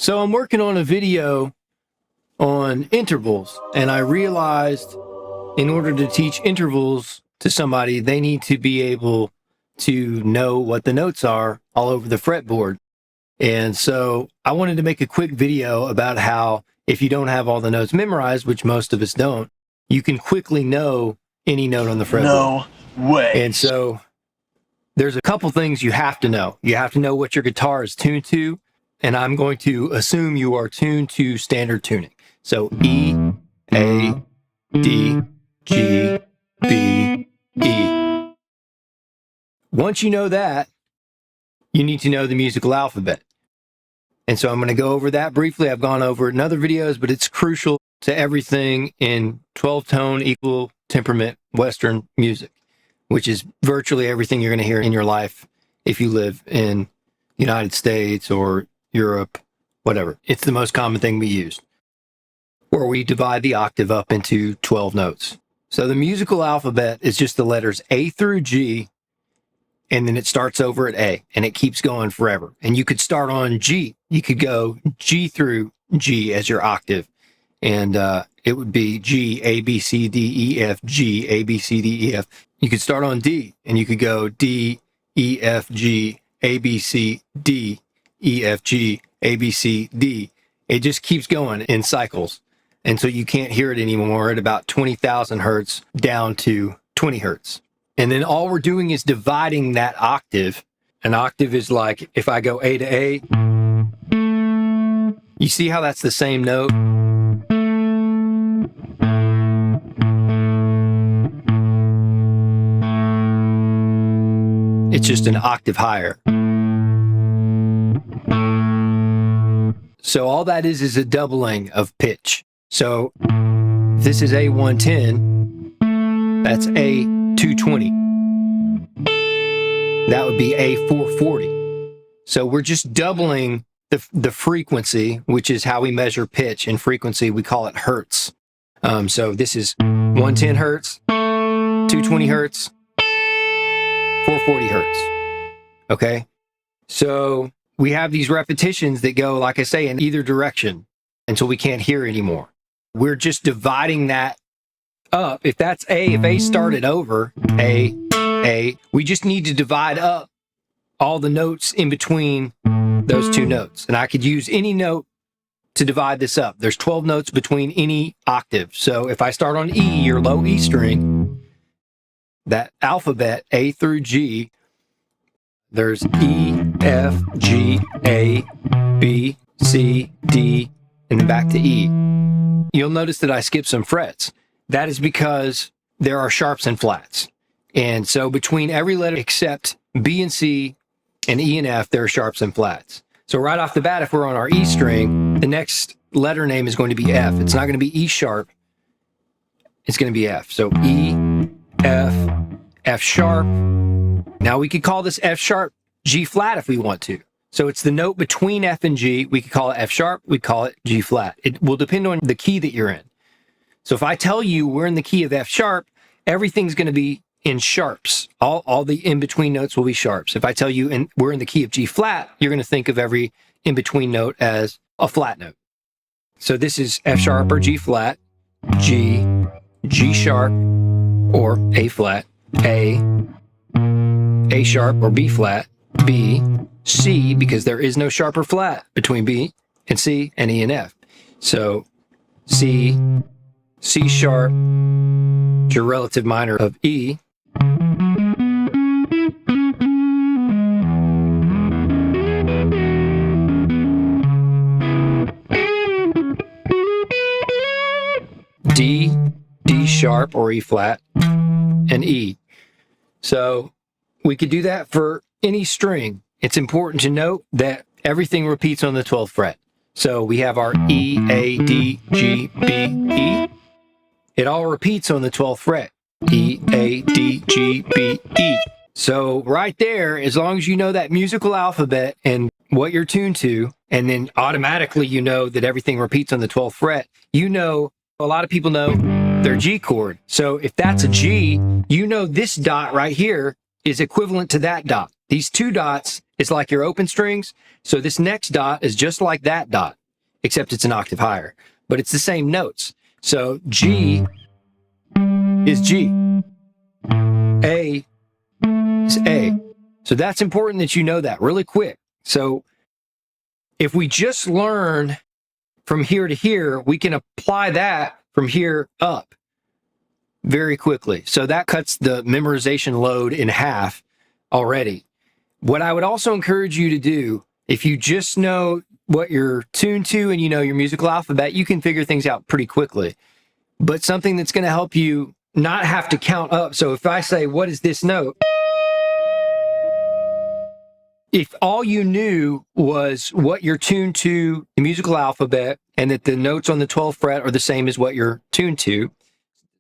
So I'm working on a video on intervals, and I realized in order to teach intervals to somebody, they need to be able to know what the notes are all over the fretboard. And so I wanted to make a quick video about how if you don't have all the notes memorized, which most of us don't, you can quickly know any note on the fretboard. No way. And so there's a couple things you have to know. You have to know what your guitar is tuned to, and I'm going to assume you are tuned to standard tuning. So E, A, D, G, B, E. Once you know that, you need to know the musical alphabet. And so I'm going to go over that briefly. I've gone over it in other videos, but it's crucial to everything in 12-tone equal temperament Western music, which is virtually everything you're going to hear in your life if you live in the United States or Europe, whatever. It's the most common thing we use, where we divide the octave up into 12 notes. So the musical alphabet is just the letters A through G, and then it starts over at A, and it keeps going forever. And you could start on G. You could go G through G as your octave, and it would be G, A, B, C, D, E, F, G, A, B, C, D, E, F. You could start on D, and you could go D, E, F, G, A, B, C, D, E, F, G, A, B, C, D. It just keeps going in cycles until you can't hear it anymore at about 20,000 hertz down to 20 hertz. And then all we're doing is dividing that octave. An octave is like, if I go A to A, you see how that's the same note? It's just an octave higher. So all that is a doubling of pitch. So this is A110, that's A220. That would be A440. So we're just doubling the frequency, which is how we measure pitch. And frequency, we call it hertz. So this is 110 hertz, 220 hertz, 440 hertz. Okay? So we have these repetitions that go, like I say, in either direction until we can't hear anymore. We're just dividing that up. If that's A, if A started over, A, we just need to divide up all the notes in between those two notes. And I could use any note to divide this up. There's 12 notes between any octave. So if I start on E, your low E string, that alphabet, A through G, there's E, F, G, A, B, C, D, and then back to E. You'll notice that I skipped some frets. That is because there are sharps and flats. And so between every letter except B and C and E and F, there are sharps and flats. So right off the bat, if we're on our E string, the next letter name is going to be F. It's not going to be E sharp. It's going to be F. So E, F, F sharp. Now we could call this F sharp G flat if we want to. So it's the note between F and G. We could call it F sharp. We call it G flat. It will depend on the key that you're in. So if I tell you we're in the key of F sharp, everything's going to be in sharps. All the in-between notes will be sharps. If I tell you we're in the key of G flat, you're going to think of every in-between note as a flat note. So this is F sharp or G flat, G, G sharp or A flat, A sharp or B flat, B, C, because there is no sharp or flat between B and C and E and F. So C, C sharp, your relative minor of E, D, D sharp or E flat, and E. So we could do that for any string. It's important to note that everything repeats on the 12th fret. So we have our E, A, D, G, B, E. It all repeats on the 12th fret. E, A, D, G, B, E. So right there, as long as you know that musical alphabet and what you're tuned to, and then automatically you know that everything repeats on the 12th fret, you know, a lot of people know their G chord. So if that's a G, you know this dot right here is equivalent to that dot. These two dots is like your open strings. So this next dot is just like that dot, except it's an octave higher, but it's the same notes. So G is G. A is A. So that's important that you know that really quick. So if we just learn from here to here, we can apply that from here up very quickly. So that cuts the memorization load in half already. What I would also encourage you to do, if you just know what you're tuned to and you know your musical alphabet, you can figure things out pretty quickly. But something that's going to help you not have to count up. So if I say, what is this note? If all you knew was what you're tuned to, the musical alphabet, and that the notes on the 12th fret are the same as what you're tuned to,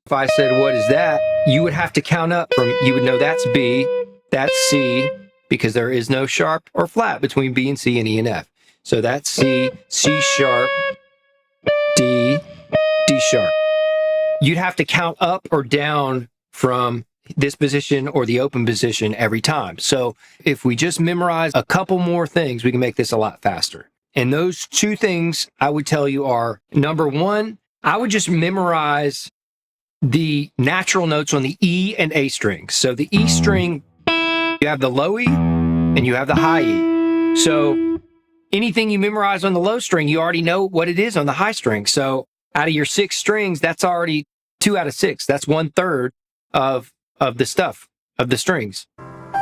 if I said, what is that? You would have to count up from, you would know that's B, that's C, because there is no sharp or flat between B and C and E and F. So that's C, C sharp, D, D sharp. You'd have to count up or down from this position or the open position every time. So if we just memorize a couple more things, we can make this a lot faster. And those two things I would tell you are, number one, I would just memorize the natural notes on the E and A strings. So the E string, you have the low E and you have the high E. So anything you memorize on the low string, you already know what it is on the high string. So out of your 6 strings, that's already 2 out of 6. That's 1/3 of the stuff, of the strings.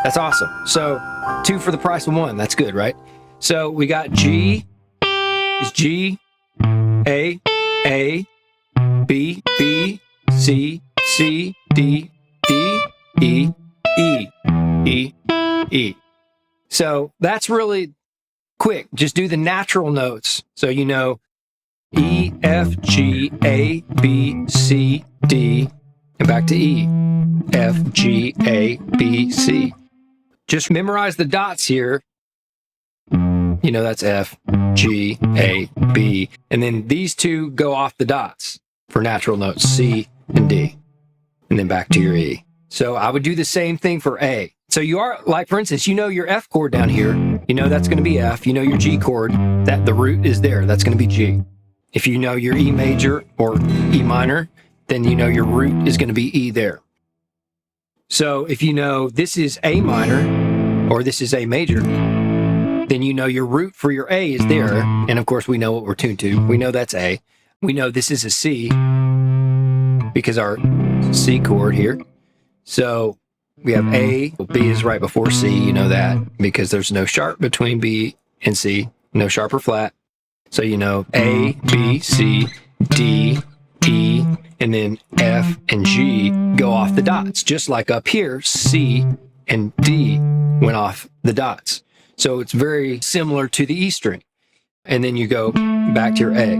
That's awesome. So 2 for the price of 1. That's good, right? So we got G is G, A, B, B, C, C, D, D, E, E, E, E. So that's really quick. Just do the natural notes. So you know E, F, G, A, B, C, D, and back to E. F, G, A, B, C. Just memorize the dots here. You know, that's F, G, A, B. And then these two go off the dots for natural notes, C and D. And then back to your E. So I would do the same thing for A. So you are, like, for instance, you know your F chord down here. You know that's going to be F. You know your G chord, that the root is there. That's going to be G. If you know your E major or E minor, then you know your root is going to be E there. So if you know this is A minor or this is A major, then you know your root for your A is there. And of course, we know what we're tuned to. We know that's A. We know this is a C because our C chord here. So we have A. Well, B is right before C. You know that because there's no sharp between B and C. No sharp or flat. So you know A, B, C, D, E, and then F and G go off the dots. Just like up here, C and D went off the dots. So it's very similar to the E string. And then you go back to your A.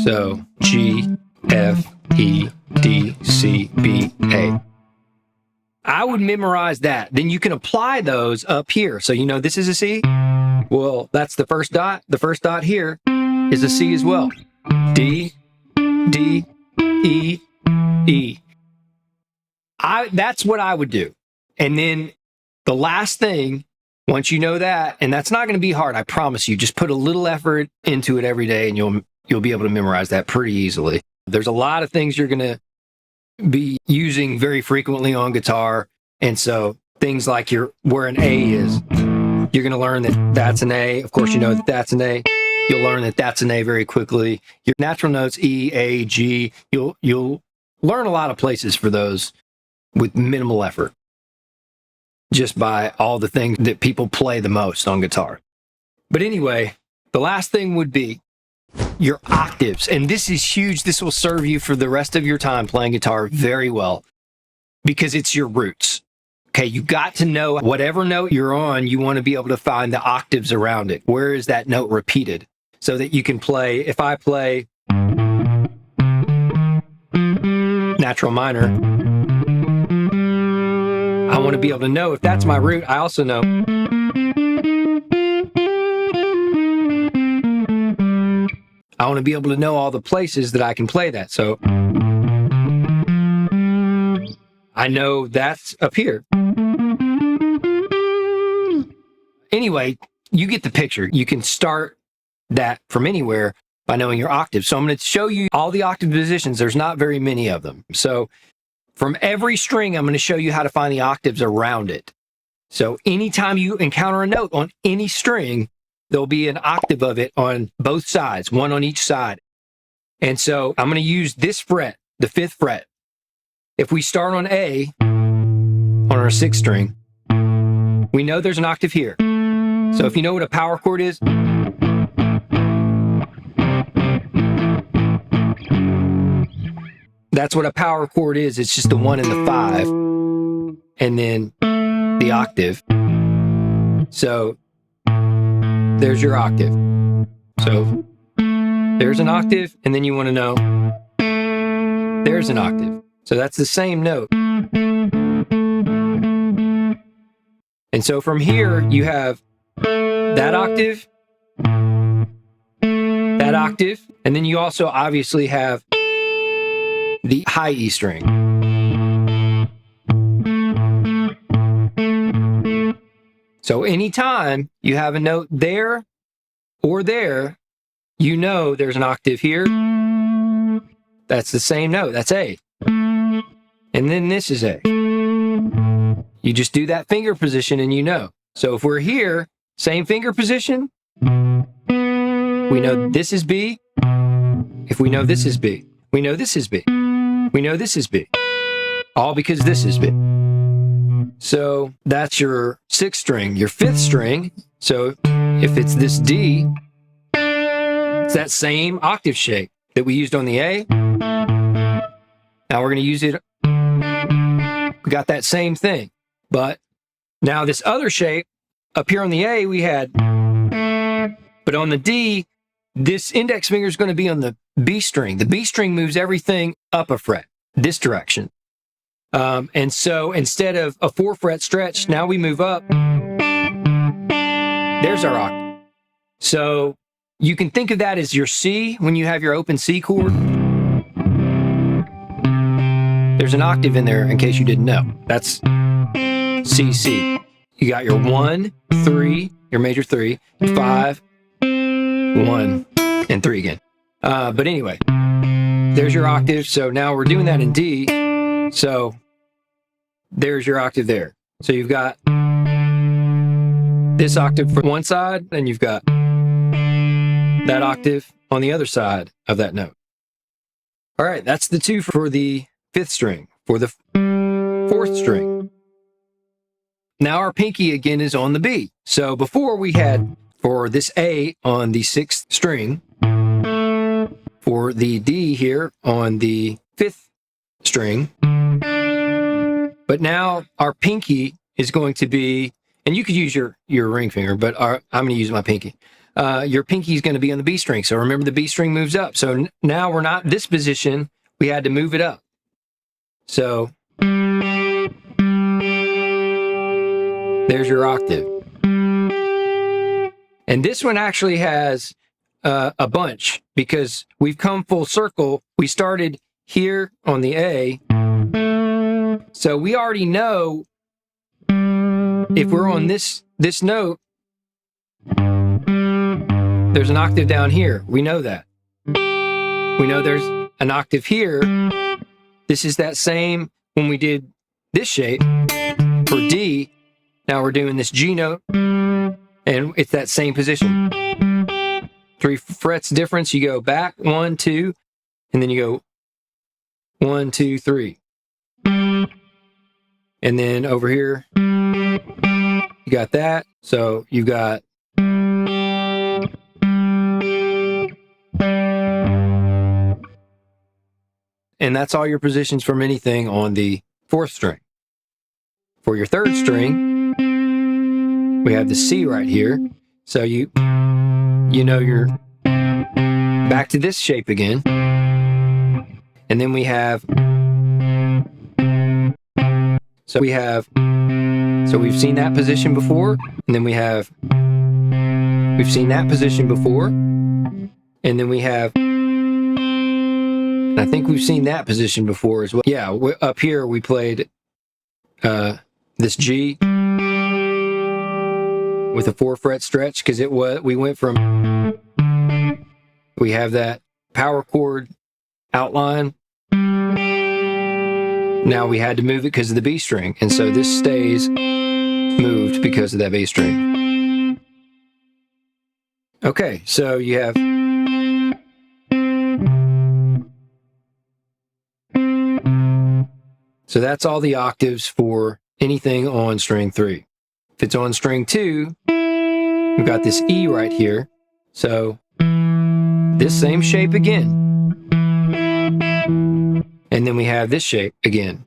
So G, F, E, D, C, B, A. I would memorize that. Then you can apply those up here. So you know this is a C. Well, that's the first dot. The first dot here is a C as well. D, D, E, E. That's what I would do. And then the last thing, once you know that, and that's not going to be hard, I promise you, just put a little effort into it every day and you'll be able to memorize that pretty easily. There's a lot of things you're going to be using very frequently on guitar. And so things like where an A is, you're going to learn that that's an A. Of course, you know that that's an A. You'll learn that that's an A very quickly. Your natural notes, E, A, G, you'll learn a lot of places for those with minimal effort, just by all the things that people play the most on guitar. But anyway, the last thing would be your octaves. And this is huge. This will serve you for the rest of your time playing guitar very well because it's your roots. Okay, you got to know whatever note you're on, you want to be able to find the octaves around it. Where is that note repeated? So that you can play, if I play natural minor, I want to be able to know if that's my root. I also know I want to be able to know all the places that I can play that. So I know that's up here. anyway, you get the picture. You can start that from anywhere by knowing your octaves. So I'm going to show you all the octave positions. There's not very many of them. So from every string, I'm going to show you how to find the octaves around it. So anytime you encounter a note on any string, there'll be an octave of it on both sides, one on each side. And so I'm going to use this fret, the 5th fret. If we start on A, on our 6th string, we know there's an octave here. So if you know what a power chord is, that's what a power chord is. It's just the 1 and the 5, and then the octave. So there's your octave. So there's an octave, and then you want to know there's an octave. So that's the same note. And so from here, you have that octave, and then you also obviously have the high E string. So anytime you have a note there or there, you know there's an octave here. That's the same note. That's A. And then this is A. You just do that finger position and you know. So if we're here, same finger position, we know this is B. If we know this is B, we know this is B. We know this is B. All because this is B. So that's your 6th string. Your 5th string, so if it's this D, it's that same octave shape that we used on the A. Now we're going to use it. We got that same thing. But now this other shape, up here on the A, we had, but on the D, this index finger is going to be on the B string. The B string moves everything up a fret, this direction. And so instead of a 4-fret stretch, now we move up. There's our octave. So you can think of that as your C when you have your open C chord. There's an octave in there in case you didn't know. That's C, C. You got your 1, 3, your major 3, 5, 1, and 3 again. But anyway, there's your octave. So now we're doing that in D. So there's your octave there. So you've got this octave for one side, and you've got that octave on the other side of that note. All right, that's the 2 for the 5th string. For the 4th string, now our pinky again is on the B. So before we had for this A on the 6th string, for the D here on the 5th string, but now our pinky is going to be, and you could use your ring finger, but I'm going to use my pinky. Your pinky is going to be on the B string. So remember, the B string moves up. So now we're not this position. We had to move it up. So there's your octave. And this one actually has a bunch because we've come full circle. We started here on the A. So we already know if we're on this note, there's an octave down here. We know that. We know there's an octave here. This is that same when we did this shape for D. Now we're doing this G note, and it's that same position. 3 frets difference. You go back 1, 2, and then you go 1, 2, 3. And then over here, you got that. So you got and that's all your positions from anything on the 4th string. For your 3rd string, we have the C right here. So you know you're back to this shape again. And then we have, so we've seen that position before, and then we've seen that position before, and then we have, I think we've seen that position before as well. Yeah, up here we played this G, with a 4-fret stretch because we went from, we have that power chord outline. Now we had to move it because of the B string. And so this stays moved because of that B string. Okay, so you have so that's all the octaves for anything on string 3. If it's on string 2, we've got this E right here. So this same shape again. And then we have this shape again.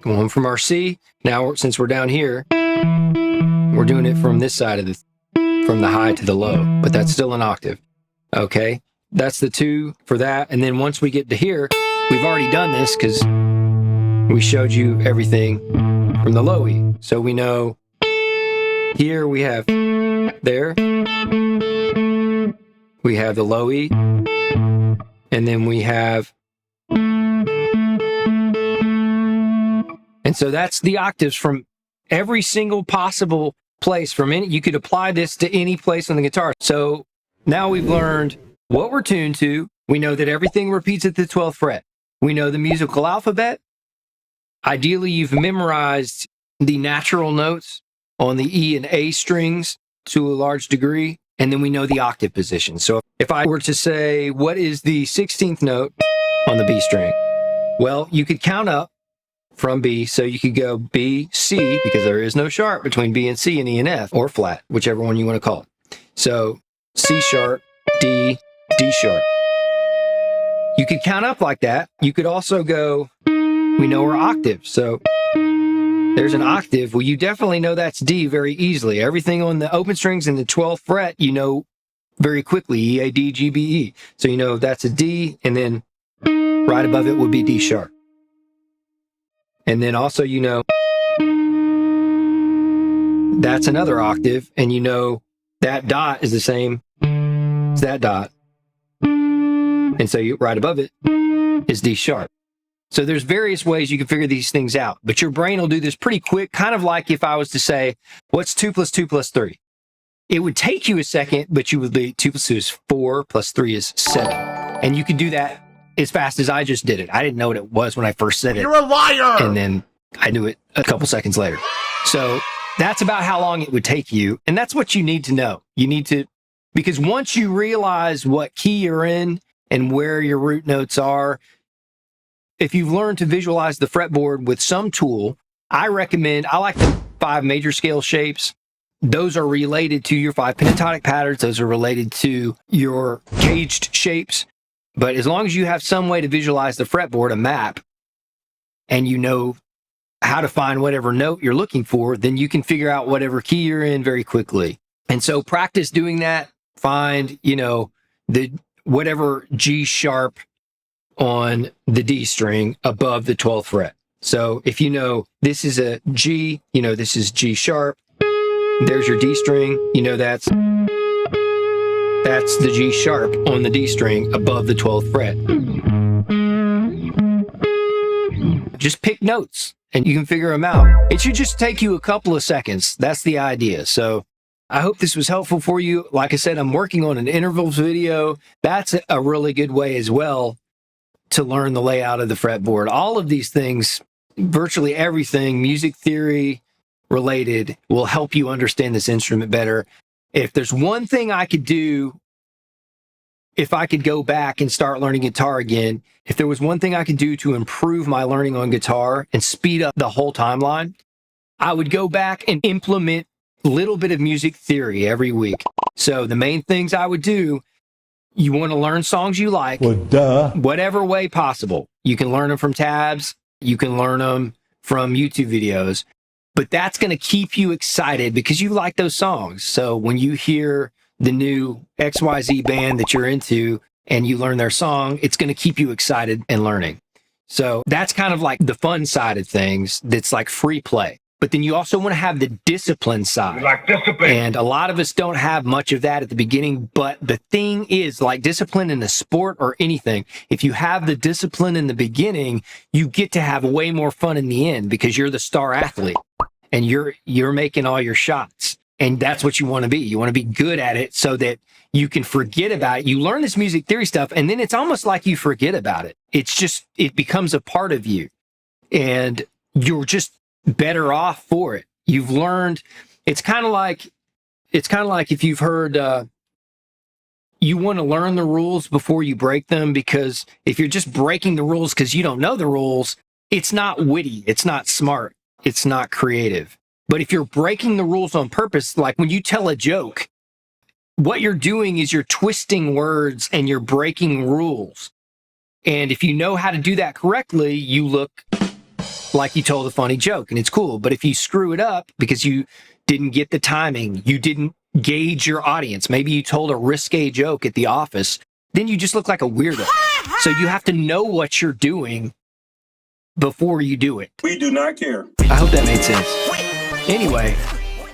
Going from our C. Now, since we're down here, we're doing it from this side of from the high to the low, but that's still an octave. Okay, that's the 2 for that. And then once we get to here, we've already done this because we showed you everything from the low E. So we know here we have there, we have the low E, and then we have, and so that's the octaves from every single possible place. From any, you could apply this to any place on the guitar. So now we've learned what we're tuned to. We know that everything repeats at the 12th fret. We know the musical alphabet. Ideally, you've memorized the natural notes on the E and A strings to a large degree, and then we know the octave position. So if I were to say, what is the 16th note on the B string? Well, you could count up from B, so you could go B, C, because there is no sharp between B and C and E and F, or flat, whichever one you want to call it. So C sharp, D, D sharp. You could count up like that. You could also go, we know our octaves. So there's an octave. Well, you definitely know that's D very easily. Everything on the open strings in the 12th fret, you know very quickly, E, A, D, G, B, E. So you know that's a D, and then right above it would be D sharp. And then also, you know, that's another octave, and you know that dot is the same as that dot. And so right above it is D sharp. So there's various ways you can figure these things out, but your brain will do this pretty quick, kind of like if I was to say, what's 2 + 2 + 3? It would take you a second, but you would be 2 + 2 is 4 + 3 is 7. And you could do that as fast as I just did it. I didn't know what it was when I first said it. You're a liar! And then I knew it a couple seconds later. So that's about how long it would take you. And that's what you need to know. You need to, because once you realize what key you're in and where your root notes are, if you've learned to visualize the fretboard with some tool, I like the 5 major scale shapes. Those are related to your 5 pentatonic patterns. Those are related to your caged shapes. But as long as you have some way to visualize the fretboard, a map, and you know how to find whatever note you're looking for, then you can figure out whatever key you're in very quickly. And so practice doing that. Find, you know, the whatever G sharp on the D string above the 12th fret. So if you know this is a G, you know this is G sharp, there's your D string, you know that's the G sharp on the D string above the 12th fret. Just pick notes and you can figure them out. It should just take you a couple of seconds. That's the idea. So I hope this was helpful for you. Like I said, I'm working on an intervals video. That's a really good way as well to learn the layout of the fretboard. All of these things, virtually everything, music theory related, will help you understand this instrument better. If there's one thing I could do, if I could go back and start learning guitar again, if there was one thing I could do to improve my learning on guitar and speed up the whole timeline, I would go back and implement a little bit of music theory every week. So the main things I would do, you want to learn songs you like, Well, duh. whatever way possible. You can learn them from tabs. You can learn them from YouTube videos. But that's going to keep you excited because you like those songs. So when you hear the new XYZ band that you're into and you learn their song, it's going to keep you excited and learning. So that's kind of like the fun side of things. That's like free play. But then you also want to have the discipline side. You like discipline. And a lot of us don't have much of that at the beginning. But the thing is, like discipline in a sport or anything, if you have the discipline in the beginning, you get to have way more fun in the end because you're the star athlete and you're making all your shots. And that's what you want to be. You want to be good at it so that you can forget about it. You learn this music theory stuff, and then it's almost like you forget about it. It becomes a part of you, and you're just better off for it. You've learned. It's kind of like if you've heard, you want to learn the rules before you break them, because if you're just breaking the rules because you don't know the rules, it's not witty, it's not smart, it's not creative. But if you're breaking the rules on purpose, like when you tell a joke, what you're doing is you're twisting words and you're breaking rules. And if you know how to do that correctly, you look like you told a funny joke and it's cool. But if you screw it up because you didn't get the timing, you didn't gauge your audience, maybe you told a risque joke at the office, then you just look like a weirdo. So you have to know what you're doing before you do it. We do not care. I hope that made sense. Anyway,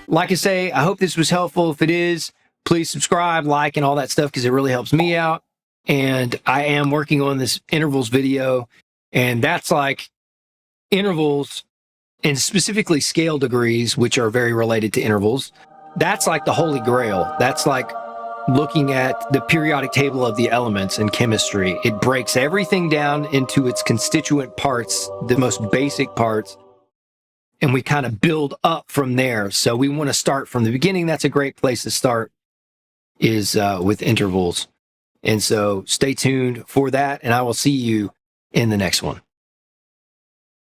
like I say, I hope this was helpful. If it is, please subscribe, like, and all that stuff, because it really helps me out. And I am working on this intervals video, and that's like intervals, and specifically scale degrees, which are very related to intervals. That's like the holy grail. That's like looking at the periodic table of the elements in chemistry. It breaks everything down into its constituent parts, the most basic parts, and we kind of build up from there. So we want to start from the beginning. That's a great place to start, is with intervals. And so stay tuned for that, and I will see you in the next one.